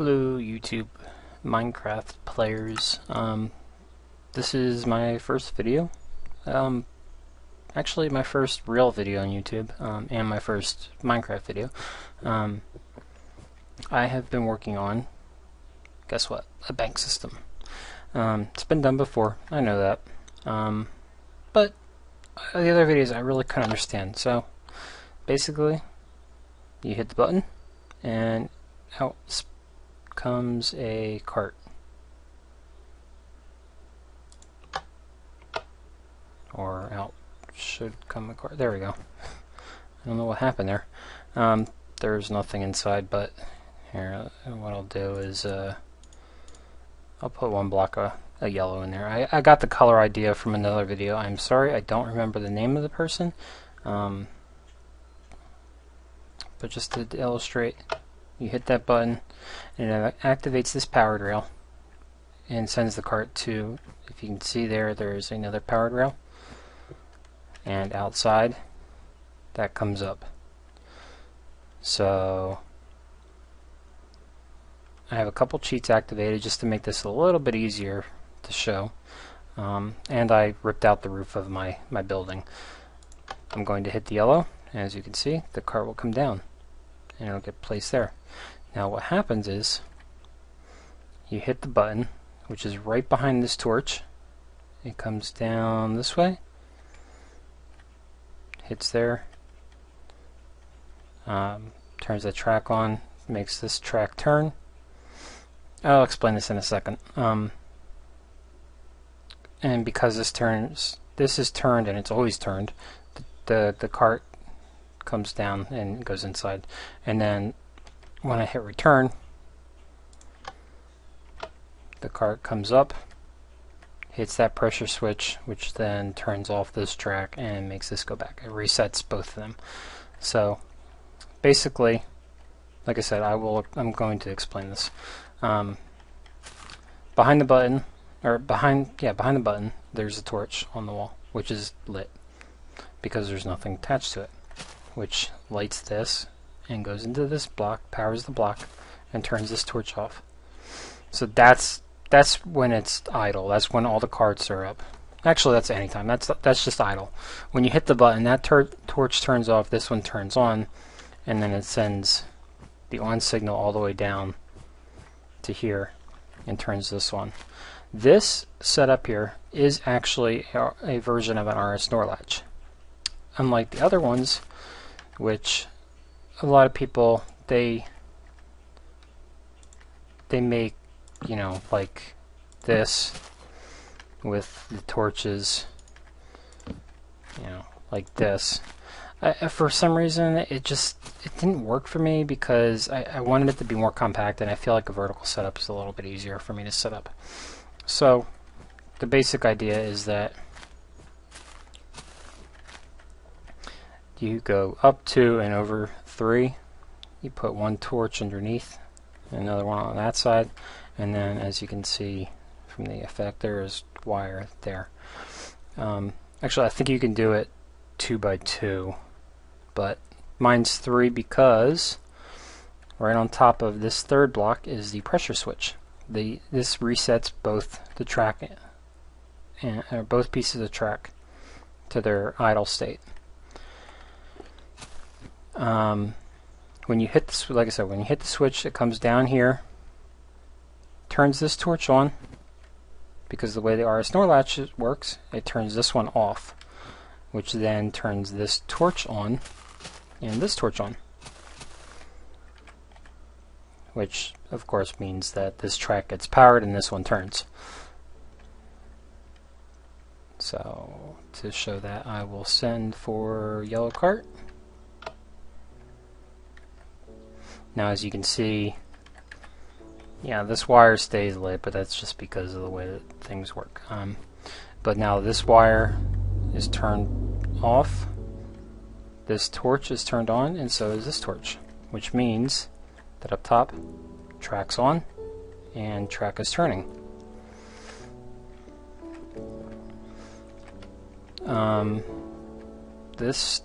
Hello YouTube Minecraft players. This is my first video. Actually my first real video on YouTube, and my first Minecraft video. I have been working on, guess what, a bank system. It's been done before, I know that. But the other videos I really couldn't understand. So basically, you hit the button and out comes a cart. Or out should come a cart. There we go. I don't know what happened there. There's nothing inside, but here, what I'll do is I'll put one block of yellow in there. I got the color idea from another video. I'm sorry, I don't remember the name of the person. But just to illustrate, you hit that button and it activates this powered rail and sends the cart to, if you can see there's another powered rail, and outside that comes up. So I have a couple cheats activated just to make this a little bit easier to show, and I ripped out the roof of my building. I'm going to hit the yellow, and as you can see, the cart will come down and it'll get placed there. Now what happens is you hit the button, which is right behind this torch. It comes down this way, hits there, turns the track on, makes this track turn. I'll explain this in a second. And because this is turned and it's always turned, the cart comes down and goes inside. And then when I hit return, the cart comes up, hits that pressure switch, which then turns off this track and makes this go back. It resets both of them. So basically, like I said, I'm going to explain this. Behind the button, behind the button, there's a torch on the wall, which is lit because there's nothing attached to it, which lights this and goes into this block, powers the block, and turns this torch off. So that's when it's idle. That's when all the carts are up. Actually, that's anytime. That's just idle. When you hit the button, that torch turns off. This one turns on, and then it sends the on signal all the way down to here and turns this on. This setup here is actually a version of an RS NOR latch. Unlike the other ones, which a lot of people they make, you know, like this with the torches, you know, like this. For some reason it didn't work for me because I wanted it to be more compact, and I feel like a vertical setup is a little bit easier for me to set up. So the basic idea is that you go up 2 and over 3, you put one torch underneath, another one on that side, and then as you can see from the effect, there is wire there. Actually, I think you can do it 2 by 2, but mine's 3 because right on top of this third block is the pressure switch. This resets both the track and both pieces of track to their idle state. When you hit this, like I said, when you hit the switch, it comes down here, turns this torch on. Because the way the RS NOR latch works, it turns this one off, which then turns this torch on and this torch on, which of course means that this track gets powered and this one turns. So to show that, I will send for yellow cart. Now as you can see, yeah, this wire stays lit, but that's just because of the way that things work. But now this wire is turned off, this torch is turned on, and so is this torch, which means that up top, track's on, and track is turning. This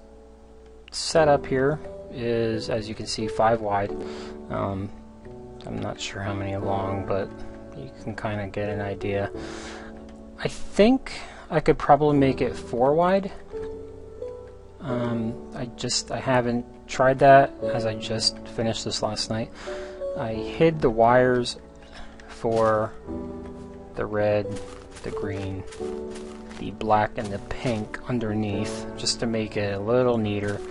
setup here is, as you can see, 5 wide. I'm not sure how many long, but you can kind of get an idea. I think I could probably make it 4 wide. I haven't tried that, as I just finished this last night. I hid the wires for the red, the green, the black, and the pink underneath, just to make it a little neater.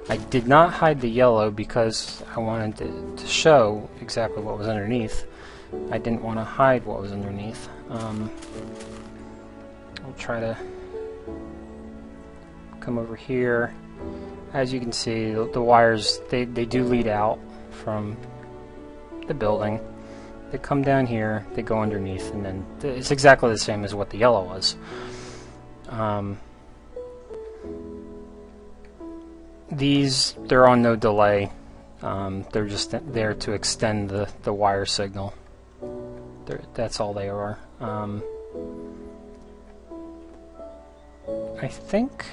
I did not hide the yellow because I wanted to show exactly what was underneath. I didn't want to hide what was underneath. I'll try to come over here. As you can see, the wires, they do lead out from the building. They come down here, they go underneath, and then it's exactly the same as what the yellow was. These, they're on no delay. They're just there to extend the wire signal. That's all they are. I think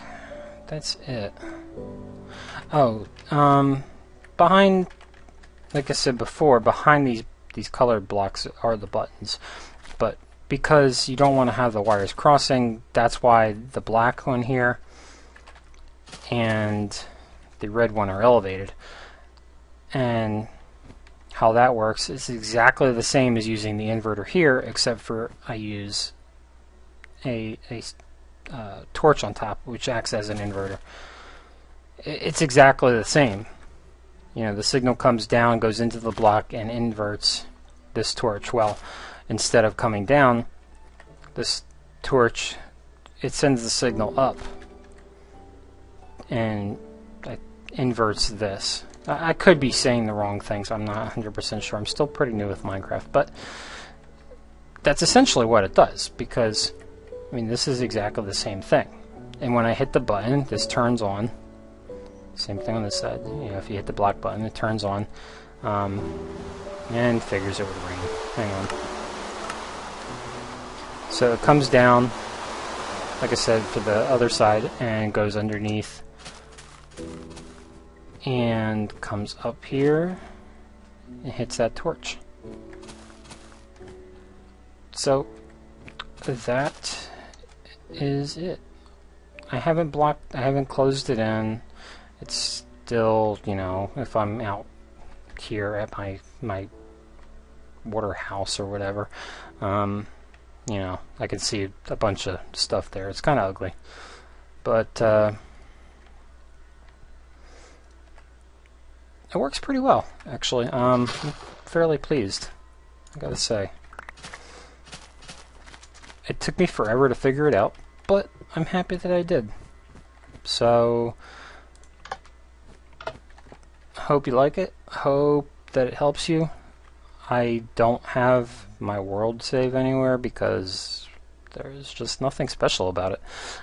that's it. Oh, behind, like I said before, behind these colored blocks are the buttons. But because you don't want to have the wires crossing, that's why the black one here and the red one are elevated. And how that works is exactly the same as using the inverter here, except for I use a torch on top, which acts as an inverter. It's exactly the same. You know, the signal comes down, goes into the block, and inverts this torch. Well, instead of coming down, this torch, it sends the signal up, and it inverts this. I could be saying the wrong things. I'm not 100% sure. I'm still pretty new with Minecraft, but that's essentially what it does, because I mean, this is exactly the same thing. And when I hit the button, this turns on. Same thing on this side. You know, if you hit the black button, it turns on. And figures it would ring. Hang on. So it comes down, like I said, to the other side and goes underneath. And comes up here and hits that torch. So that is it. I haven't closed it in. It's still, you know, if I'm out here at my water house or whatever, you know, I can see a bunch of stuff there. It's kind of ugly, but it works pretty well, actually. I'm fairly pleased, I gotta say. It took me forever to figure it out, but I'm happy that I did. So, hope you like it. Hope that it helps you. I don't have my world save anywhere because there's just nothing special about it.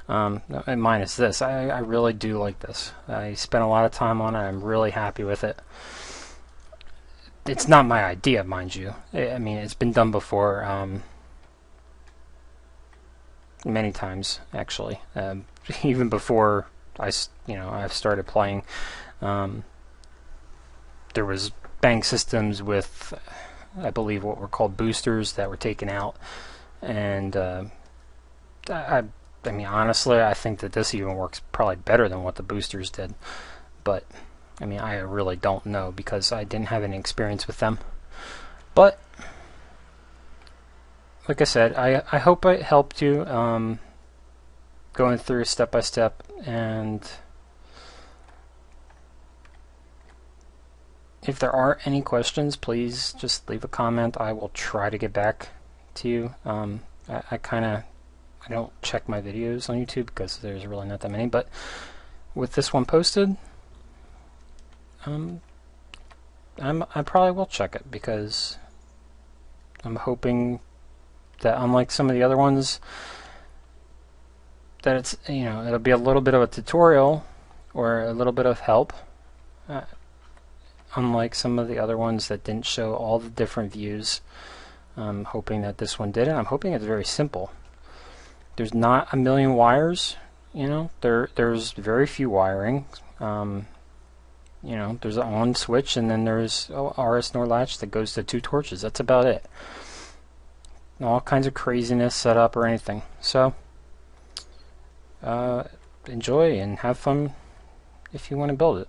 And minus this. I really do like this. I spent a lot of time on it. I'm really happy with it. It's not my idea, mind you. I mean, it's been done before. Many times, actually. Even before I started playing, there was bank systems with, I believe, what were called boosters that were taken out, and I mean, honestly, I think that this even works probably better than what the boosters did. But I mean, I really don't know because I didn't have any experience with them. But like I said, I hope it helped you going through step by step, and if there are any questions, please just leave a comment. I will try to get back to you. I don't check my videos on YouTube because there's really not that many, but with this one posted, I probably will check it because I'm hoping that, unlike some of the other ones, that it's, you know, it'll be a little bit of a tutorial or a little bit of help, unlike some of the other ones that didn't show all the different views. I'm hoping that this one did, and I'm hoping it's very simple. There's not a million wires, you know. There's very few wiring. You know, there's an on switch, and then there's RS NOR latch that goes to 2 torches. That's about it. All kinds of craziness set up or anything. So, enjoy and have fun if you want to build it.